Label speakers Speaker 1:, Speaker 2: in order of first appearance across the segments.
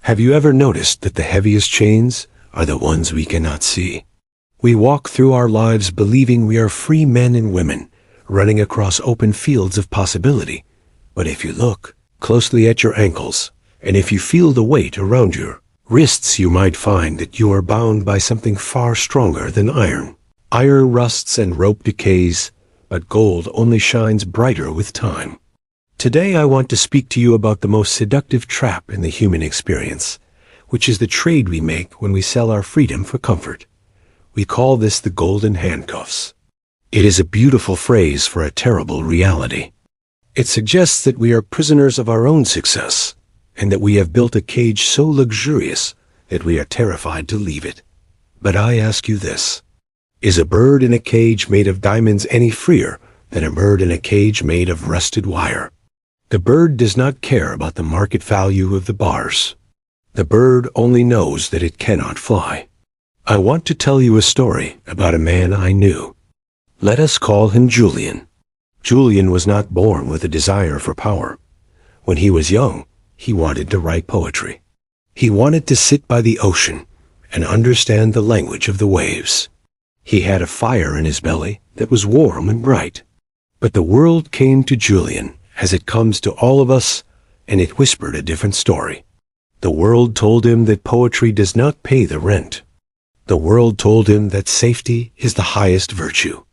Speaker 1: Have you ever noticed that the heaviest chains are the ones we cannot see? We walk through our lives believing we are free men and women, running across open fields of possibility. But if you look closely at your ankles, and if you feel the weight around your wrists, you might find that you are bound by something far stronger than iron. Iron rusts and rope decays, but gold only shines brighter with time. Today I want to speak to you about the most seductive trap in the human experience, which is the trade we make when we sell our freedom for comfort. We call this the golden handcuffs. It is a beautiful phrase for a terrible reality. It suggests that we are prisoners of our own success, and that we have built a cage so luxurious that we are terrified to leave it. But I ask you this: is a bird in a cage made of diamonds any freer than a bird in a cage made of rusted wire? The bird does not care about the market value of the bars. The bird only knows that it cannot fly. I want to tell you a story about a man I knew. Let us call him Julian. Julian was not born with a desire for power. When he was young, he wanted to write poetry. He wanted to sit by the ocean and understand the language of the waves. He had a fire in his belly that was warm and bright. But the world came to Julian, as it comes to all of us, and it whispered a different story. The world told him that poetry does not pay the rent. The world told him that safety is the highest virtue.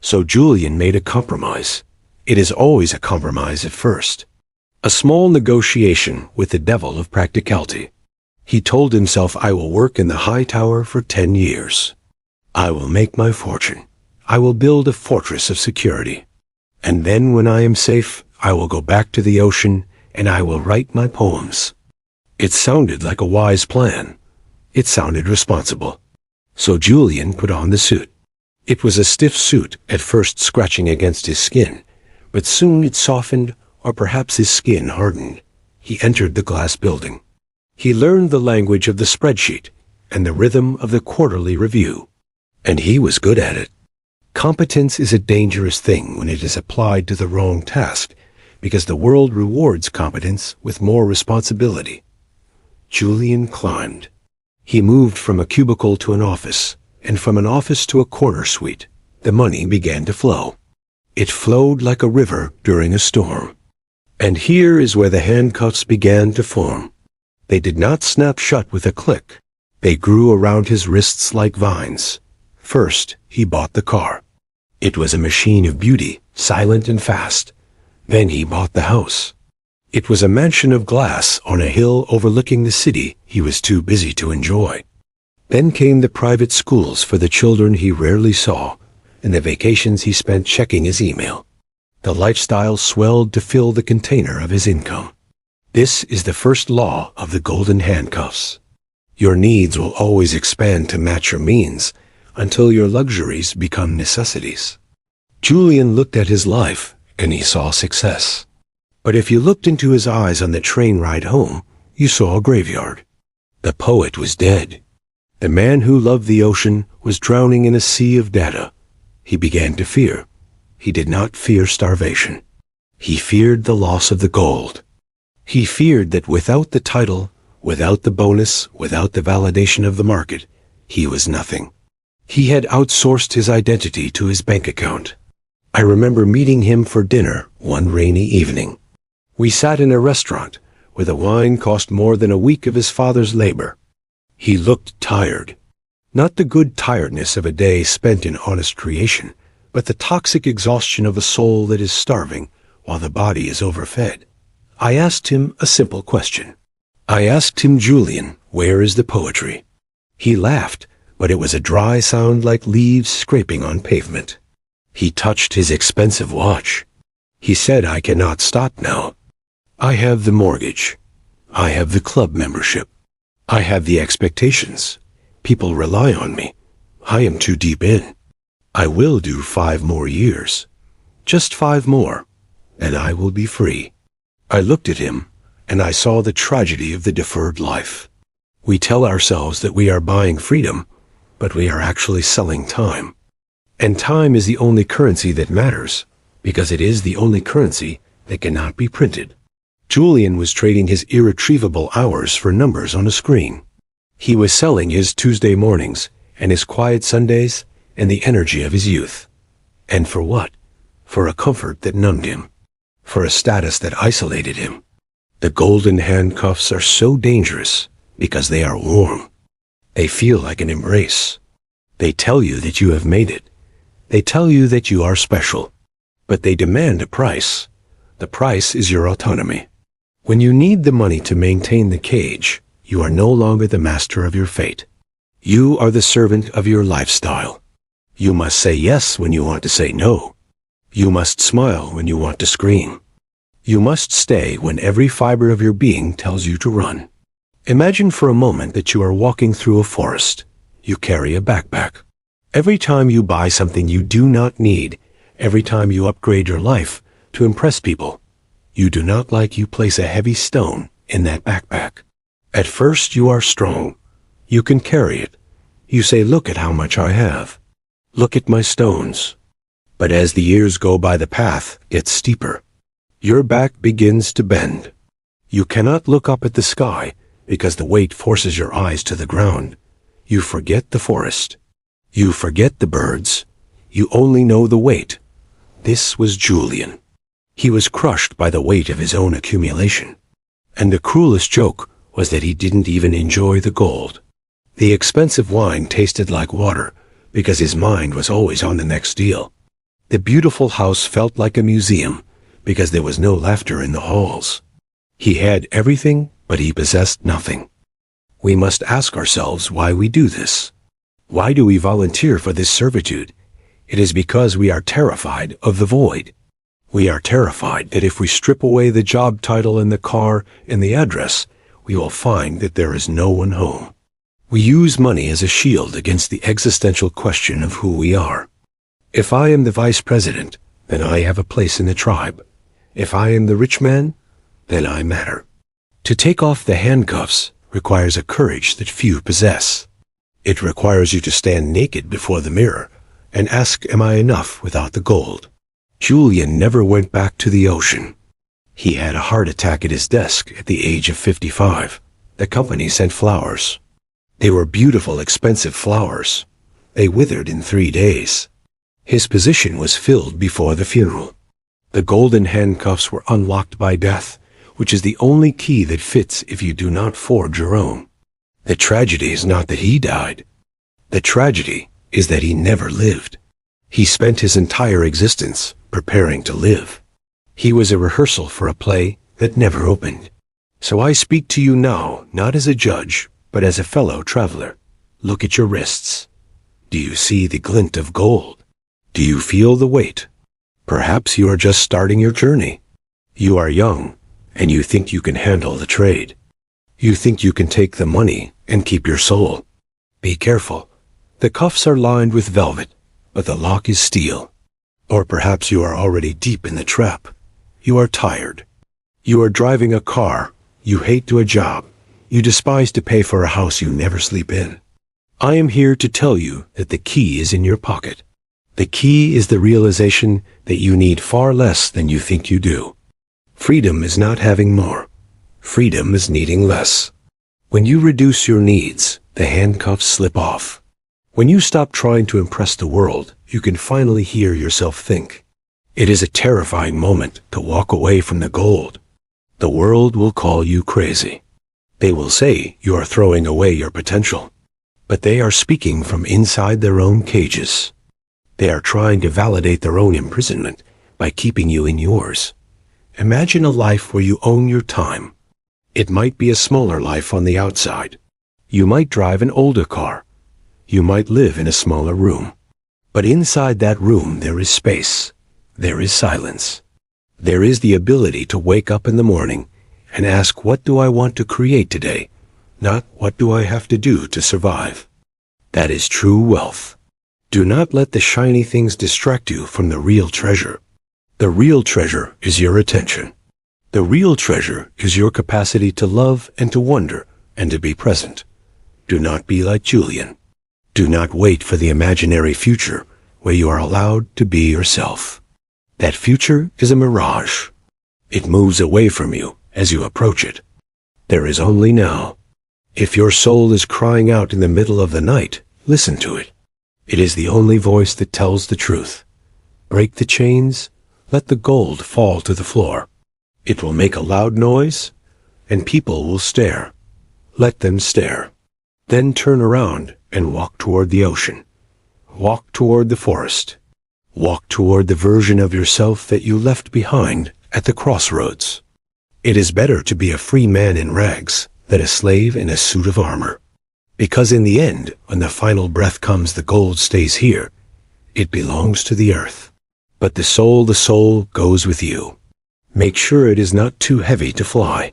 Speaker 1: So Julian made a compromise. It is always a compromise at first. A small negotiation with the devil of practicality. He told himself, I will work in the high tower for 10 years. I will make my fortune. I will build a fortress of security. And then when I am safe, I will go back to the ocean and I will write my poems. It sounded like a wise plan. It sounded responsible. So Julian put on the suit. It was a stiff suit, at first scratching against his skin, but soon it softened, or perhaps his skin hardened. He entered the glass building. He learned the language of the spreadsheet and the rhythm of the quarterly review. And he was good at it. Competence is a dangerous thing when it is applied to the wrong task, because the world rewards competence with more responsibility. Julian climbed. He moved from a cubicle to an office, and from an office to a corner suite. The money began to flow. It flowed like a river during a storm. And here is where the handcuffs began to form. They did not snap shut with a click. They grew around his wrists like vines. First, he bought the car. It was a machine of beauty, silent and fast. Then he bought the house. It was a mansion of glass on a hill overlooking the city he was too busy to enjoy. Then came the private schools for the children he rarely saw, and the vacations he spent checking his email. The lifestyle swelled to fill the container of his income. This is the first law of the golden handcuffs. Your needs will always expand to match your means until your luxuries become necessities. Julian looked at his life, and he saw success. But if you looked into his eyes on the train ride home, you saw a graveyard. The poet was dead. The man who loved the ocean was drowning in a sea of data. He began to fear. He did not fear starvation. He feared the loss of the gold. He feared that without the title, without the bonus, without the validation of the market, he was nothing. He had outsourced his identity to his bank account. I remember meeting him for dinner one rainy evening. We sat in a restaurant where the wine cost more than a week of his father's labor. He looked tired. Not the good tiredness of a day spent in honest creation, but the toxic exhaustion of a soul that is starving while the body is overfed. I asked him a simple question. I asked him, Julian, where is the poetry? He laughed, but it was a dry sound like leaves scraping on pavement. He touched his expensive watch. He said, I cannot stop now. I have the mortgage. I have the club membership. I have the expectations. People rely on me. I am too deep in. I will do 5 more years. Just 5 more, and I will be free. I looked at him, and I saw the tragedy of the deferred life. We tell ourselves that we are buying freedom, but we are actually selling time. And time is the only currency that matters, because it is the only currency that cannot be printed. Julian was trading his irretrievable hours for numbers on a screen. He was selling his Tuesday mornings and his quiet Sundays and the energy of his youth. And for what? For a comfort that numbed him. For a status that isolated him. The golden handcuffs are so dangerous because they are warm. They feel like an embrace. They tell you that you have made it. They tell you that you are special. But they demand a price. The price is your autonomy. When you need the money to maintain the cage, you are no longer the master of your fate. You are the servant of your lifestyle. You must say yes when you want to say no. You must smile when you want to scream. You must stay when every fiber of your being tells you to run. Imagine for a moment that you are walking through a forest. You carry a backpack. Every time you buy something you do not need, every time you upgrade your life to impress people, you do not like you place a heavy stone in that backpack. At first you are strong. You can carry it. You say, look at how much I have. Look at my stones. But as the years go by, the path gets steeper. Your back begins to bend. You cannot look up at the sky because the weight forces your eyes to the ground. You forget the forest. You forget the birds. You only know the weight. This was Julian. He was crushed by the weight of his own accumulation. And the cruelest joke was that he didn't even enjoy the gold. The expensive wine tasted like water because his mind was always on the next deal. The beautiful house felt like a museum because there was no laughter in the halls. He had everything, but he possessed nothing. We must ask ourselves why we do this. Why do we volunteer for this servitude? It is because we are terrified of the void. We are terrified that if we strip away the job title and the car and the address, we will find that there is no one home. We use money as a shield against the existential question of who we are. If I am the vice president, then I have a place in the tribe. If I am the rich man, then I matter. To take off the handcuffs requires a courage that few possess. It requires you to stand naked before the mirror and ask, am I enough without the gold? Julian never went back to the ocean. He had a heart attack at his desk at the age of 55. The company sent flowers. They were beautiful, expensive flowers. They withered in 3 days. His position was filled before the funeral. The golden handcuffs were unlocked by death, which is the only key that fits if you do not forge your own. The tragedy is not that he died. The tragedy is that he never lived. He spent his entire existence preparing to live. He was a rehearsal for a play that never opened. So I speak to you now, not as a judge, but as a fellow traveler. Look at your wrists. Do you see the glint of gold? Do you feel the weight? Perhaps you are just starting your journey. You are young, and you think you can handle the trade. You think you can take the money and keep your soul. Be careful. The cuffs are lined with velvet, but the lock is steel. Or perhaps you are already deep in the trap. You are tired. You are driving a car. You hate a job. You despise to pay for a house you never sleep in. I am here to tell you that the key is in your pocket. The key is the realization that you need far less than you think you do. Freedom is not having more. Freedom is needing less. When you reduce your needs, the handcuffs slip off. When you stop trying to impress the world, you can finally hear yourself think. It is a terrifying moment to walk away from the gold. The world will call you crazy. They will say you are throwing away your potential. But they are speaking from inside their own cages. They are trying to validate their own imprisonment by keeping you in yours. Imagine a life where you own your time. It might be a smaller life on the outside. You might drive an older car. You might live in a smaller room. But inside that room there is space. There is silence. There is the ability to wake up in the morning and ask, what do I want to create today? Not what do I have to do to survive? That is true wealth. Do not let the shiny things distract you from the real treasure. The real treasure is your attention. The real treasure is your capacity to love and to wonder and to be present. Do not be like Julian. Do not wait for the imaginary future where you are allowed to be yourself. That future is a mirage. It moves away from you as you approach it. There is only now. If your soul is crying out in the middle of the night, listen to it. It is the only voice that tells the truth. Break the chains, let the gold fall to the floor. It will make a loud noise, and people will stare. Let them stare. Then turn around and walk toward the ocean. Walk toward the forest. Walk toward the version of yourself that you left behind at the crossroads. It is better to be a free man in rags than a slave in a suit of armor. Because in the end, when the final breath comes, the gold stays here. It belongs to the earth. But the soul goes with you. Make sure it is not too heavy to fly.